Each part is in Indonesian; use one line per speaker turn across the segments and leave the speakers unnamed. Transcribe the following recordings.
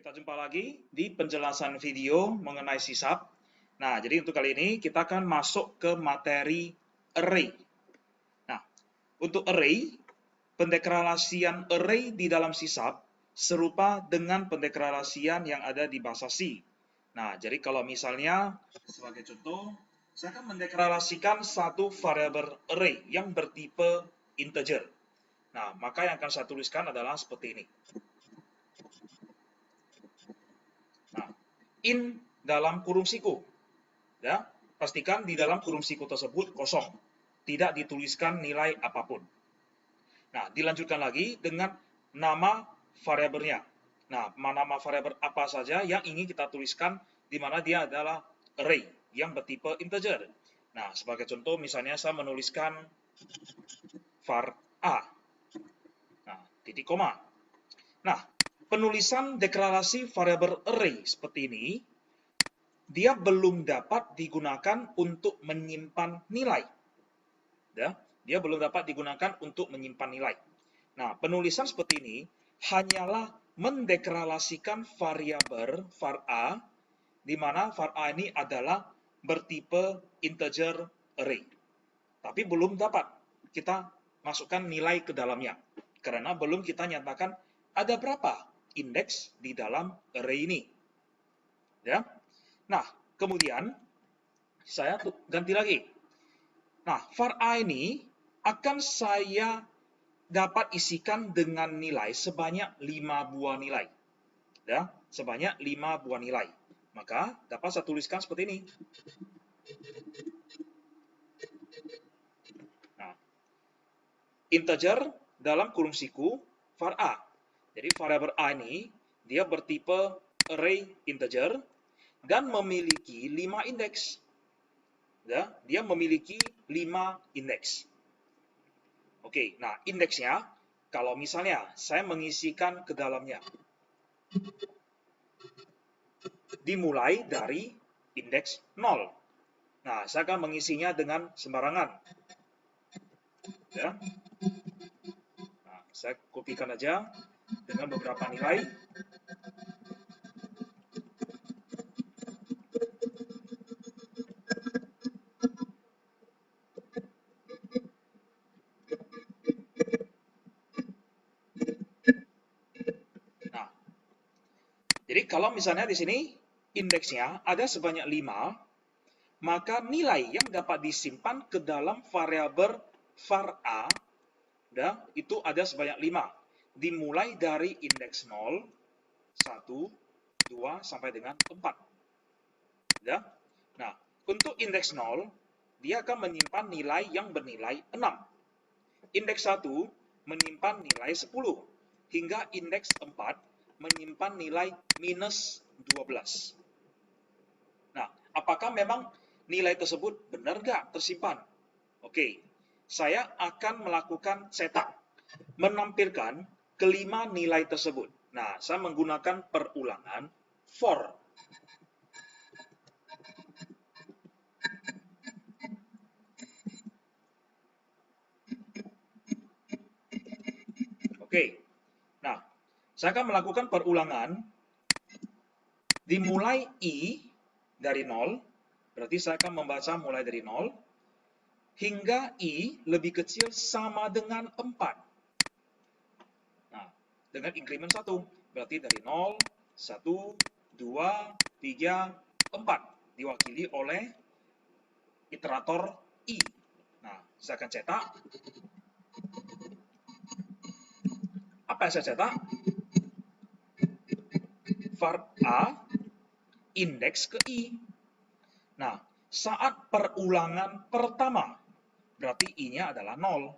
Kita jumpa lagi di penjelasan video mengenai sisab. Nah, jadi untuk kali ini kita akan masuk ke materi array. Nah, untuk array, pendeklarasian array di dalam sisab serupa dengan pendeklarasian yang ada di bahasa C. Nah, jadi kalau misalnya, sebagai contoh, saya akan mendeklarasikan satu variabel array yang bertipe integer. Nah, maka yang akan saya tuliskan adalah seperti ini. Nah, in dalam kurung siku. Ya, pastikan di dalam kurung siku tersebut kosong. Tidak dituliskan nilai apapun. Nah, dilanjutkan lagi dengan nama variabelnya. Nah, nama variabel apa saja yang ingin kita tuliskan di mana dia adalah array yang bertipe integer. Nah, sebagai contoh misalnya saya menuliskan var A. Nah, titik koma. Nah, penulisan deklarasi variabel array seperti ini dia belum dapat digunakan untuk menyimpan nilai. Ya, dia belum dapat digunakan untuk menyimpan nilai. Nah, penulisan seperti ini hanyalah mendeklarasikan variabel var A, di mana var A ini adalah bertipe integer array. Tapi belum dapat kita masukkan nilai ke dalamnya, karena belum kita nyatakan ada berapa indeks di dalam array ini. Ya. Nah, kemudian saya ganti lagi. Nah, var A ini akan saya dapat isikan dengan nilai sebanyak 5 buah nilai. Ya, sebanyak 5 buah nilai. Maka dapat saya tuliskan seperti ini. Nah, integer dalam kurung siku var A. Jadi variabel A ini dia bertipe array integer dan memiliki 5 indeks. Ya, dia memiliki 5 indeks. Oke, nah indeksnya, kalau misalnya saya mengisikan ke dalamnya, dimulai dari indeks 0. Nah, saya akan mengisinya dengan sembarangan. Ya. Nah, saya kopikan aja dengan beberapa nilai. Nah, jadi kalau misalnya di sini indeksnya ada sebanyak 5, maka nilai yang dapat disimpan ke dalam variabel var A itu ada sebanyak 5. Dimulai dari indeks 0, 1, 2, sampai dengan 4. Ya. Nah, untuk indeks 0, dia akan menyimpan nilai yang bernilai 6. Indeks 1 menyimpan nilai 10. Hingga indeks 4 menyimpan nilai minus 12. Nah, apakah memang nilai tersebut benar nggak tersimpan? Oke, saya akan melakukan cetak, menampilkan kelima nilai tersebut. Nah, saya menggunakan perulangan for. Oke, nah, saya akan melakukan perulangan dimulai I dari 0, berarti saya akan membaca mulai dari 0, hingga I lebih kecil sama dengan 4. Nah, dengan increment 1, berarti dari 0, 1, 2, 3, 4, diwakili oleh iterator I. Nah, saya akan cetak. Apa yang saya cetak? Var A indeks ke I. Nah, saat perulangan pertama, berarti I-nya adalah 0.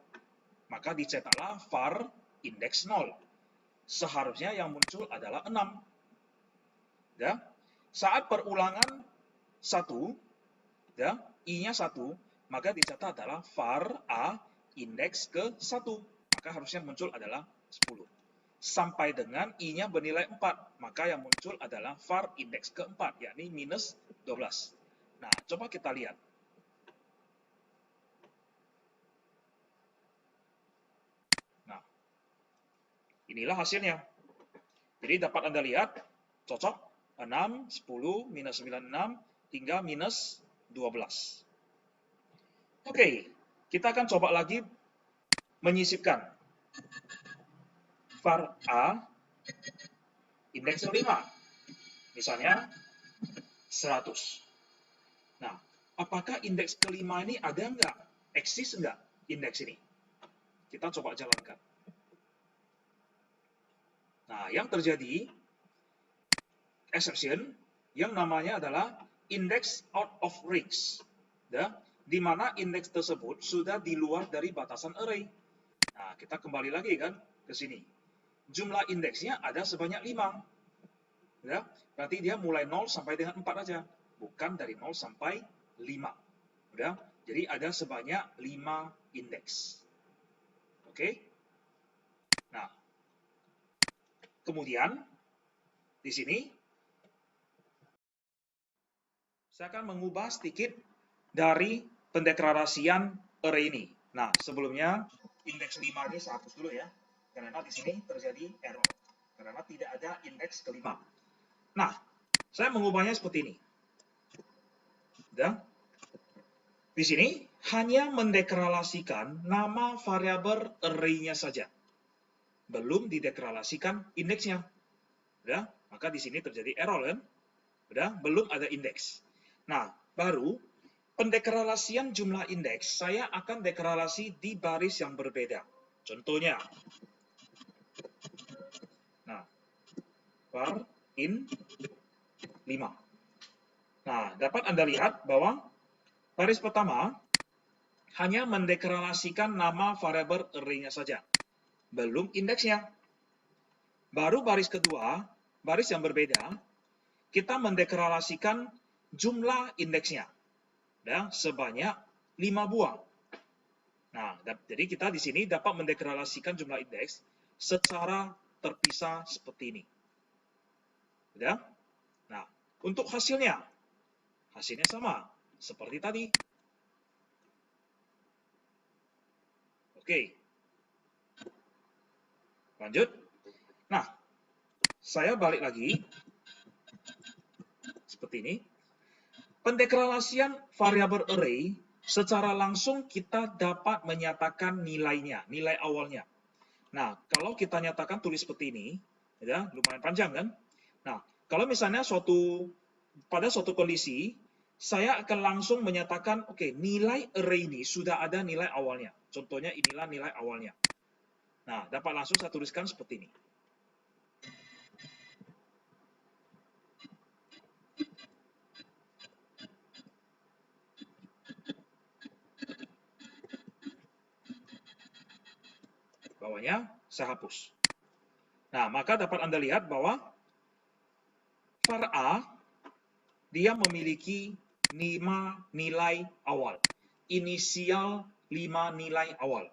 Maka dicetaklah var indeks 0. Seharusnya yang muncul adalah 6. Ya. Saat perulangan 1, ya, I-nya 1, maka dicatat adalah var A indeks ke 1. Maka harusnya muncul adalah 10. Sampai dengan I-nya bernilai 4, maka yang muncul adalah var indeks ke-4, yakni minus 12. Nah, coba kita lihat. Nah, inilah hasilnya. Jadi dapat Anda lihat, Cocok? 6, 10, minus 96, hingga minus 12. Oke, kita akan coba lagi menyisipkan var A indeks 5. Misalnya 100. Nah, apakah indeks kelima ini ada nggak? Eksis nggak indeks ini? Kita coba jalankan. Nah, yang terjadi exception yang namanya adalah index out of range, ya, di mana indeks tersebut sudah di luar dari batasan array. Nah, kita kembali lagi kan ke sini. Jumlah indeksnya ada sebanyak 5. Ya, berarti dia mulai 0 sampai dengan 4 aja, bukan dari 0 sampai 5. Ya, jadi ada sebanyak 5 indeks. Oke? Nah, kemudian di sini saya akan mengubah sedikit dari pendeklarasian array ini. Nah, sebelumnya indeks 5 ini saya hapus dulu ya, karena di sini terjadi error, karena tidak ada indeks kelima. Nah, saya mengubahnya seperti ini. Dan di sini hanya mendeklarasikan nama variabel array-nya saja, belum dideklarasikan indeksnya. Ya, maka di sini terjadi error kan? Ya, belum ada indeks. Nah, baru pendeklarasian jumlah indeks, saya akan deklarasi di baris yang berbeda. Contohnya, nah, var in 5. Nah, dapat Anda lihat bahwa baris pertama hanya mendeklarasikan nama variabel array-nya saja, belum indeksnya. Baru baris kedua, baris yang berbeda, kita mendeklarasikan jumlah indeksnya, ya, sebanyak 5 buah. Nah, jadi kita di sini dapat mendeklarasikan jumlah indeks secara terpisah seperti ini. Ya? Nah, untuk hasilnya sama seperti tadi. Oke. Lanjut. Nah, saya balik lagi seperti ini. Pendeklarasian variabel array secara langsung kita dapat menyatakan nilainya, nilai awalnya. Nah, kalau kita nyatakan tulis seperti ini, ya, lumayan panjang kan? Nah, kalau misalnya pada suatu kondisi, saya akan langsung menyatakan, oke, nilai array ini sudah ada nilai awalnya. Contohnya inilah nilai awalnya. Nah, dapat langsung saya tuliskan seperti ini. Bawahnya saya hapus. Nah, maka dapat Anda lihat bahwa var A dia memiliki 5 nilai awal. Inisial 5 nilai awal.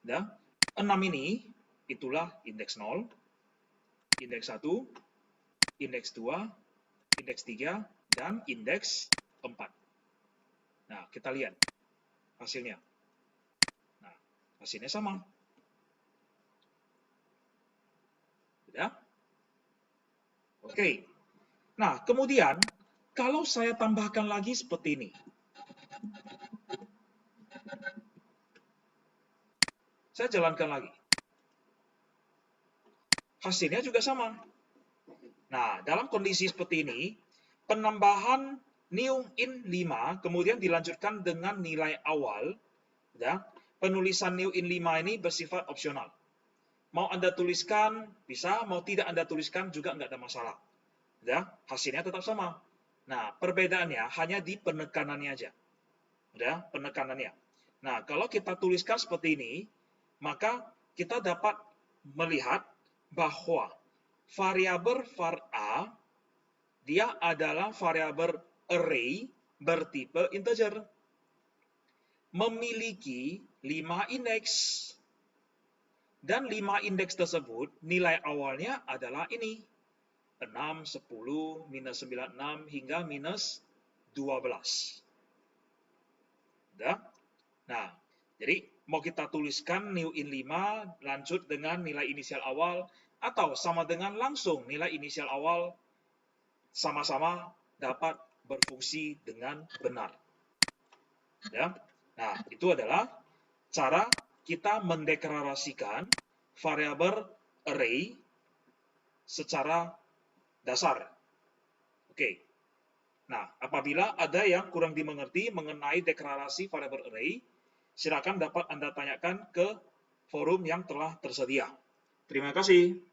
Ya, 6 ini itulah indeks 0, indeks 1, indeks 2, indeks 3, dan indeks 4. Nah, kita lihat hasilnya. Nah, hasilnya sama. Ya? Oke. Nah, kemudian kalau saya tambahkan lagi seperti ini. Saya jalankan lagi. Hasilnya juga sama. Nah, dalam kondisi seperti ini, penambahan new in 5 kemudian dilanjutkan dengan nilai awal, ya. Penulisan new in 5 ini bersifat opsional. Mau Anda tuliskan bisa, mau tidak Anda tuliskan juga nggak ada masalah. Ya, hasilnya tetap sama. Nah, perbedaannya hanya di penekanannya aja. Ya, penekanannya. Nah, kalau kita tuliskan seperti ini, maka kita dapat melihat bahwa variabel var A dia adalah variabel array bertipe integer. Memiliki 5 indeks. Dan 5 indeks tersebut nilai awalnya adalah ini. 6, 10, minus 96, hingga minus 12. Nah, jadi mau kita tuliskan new in 5, lanjut dengan nilai inisial awal, atau sama dengan langsung nilai inisial awal sama-sama dapat berfungsi dengan benar. Ya. Nah, itu adalah cara kita mendeklarasikan variabel array secara dasar. Oke. Nah, apabila ada yang kurang dimengerti mengenai deklarasi variabel array, silakan dapat Anda tanyakan ke forum yang telah tersedia. Terima kasih.